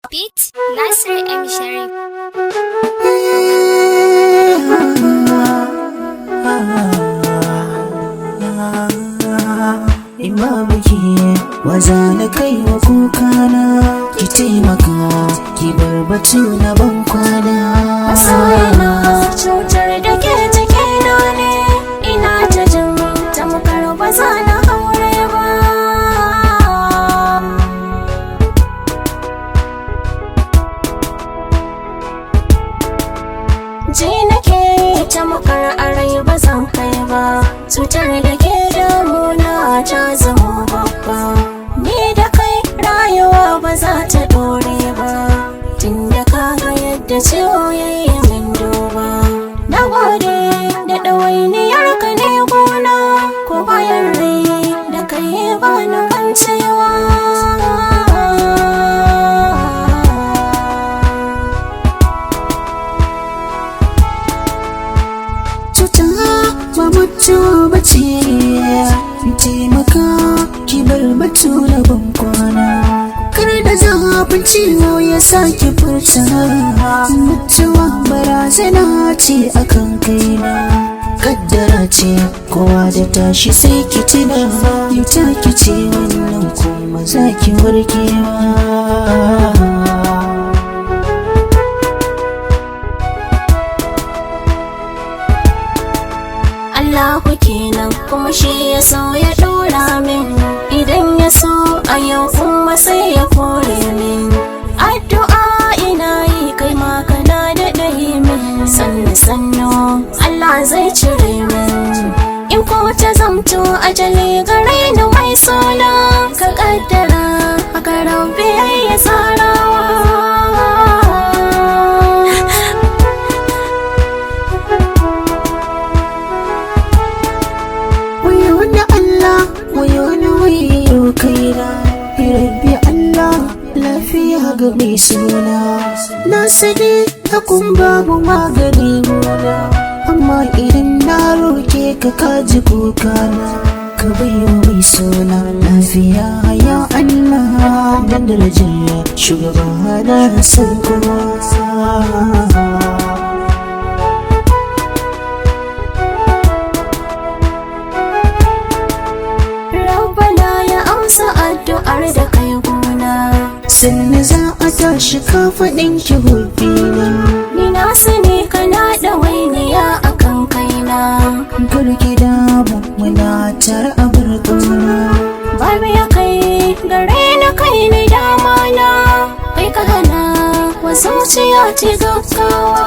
Beat Nasir M. Sharif. Imamaki waza na kai wa kukana, ki taimaka ki bar batu na ban kwana. Masoyina cutar da ke cikina ne, ina ta jin tamkar ba za na haure ba. Ji nake tamkar a rai ba zan kai ba, cutar da ke damuna ta zama babba. Ni da kai rayuwa ba za ta dore ba, tunda ka ga yadda ciwo ya yi min duba. Na gode da ɗawainiyar ka ne gona, ko bayan rai da kai ba na kwancewa. Ba mutuwa bace, taimaka ki bar batu na ban kwana. Kar da zafin ciwo ya sake furta, mutuwa barazana ce akan kaina. Kaddara ce kowa da tashi sai ki tuna, yau take ce wannan kuma za ki warkewa. Allahu kenan kuma shi ya so ya dora min, idan ya so a yau kuma sai ya kore min. Addu'a ina yi kai ma kana da ɗayi min, sannu sannu Allah zai cire min. In ko ta zamto ajali gare ni mai suna, ka kaddara haka rabbi ya tsarawa. Wayo kaina, rabbi Allah lafiya ga mai suna. Na sani hakun babu magani muna, amma idan na roke ka kaji kokana. Ka baiwa mai suna lafiya ya Allah, dan darajar shugaba na san kowa. Addu'ar da kai gona, sannan za a tashi kafaɗin ki hobbina. Ni na sani kana da wainiya a kan kaina. Karki damu muna tare a barkona, babu ya kai gare na kai ni dama na, kai ka hana wa zuciya ci gaggawa.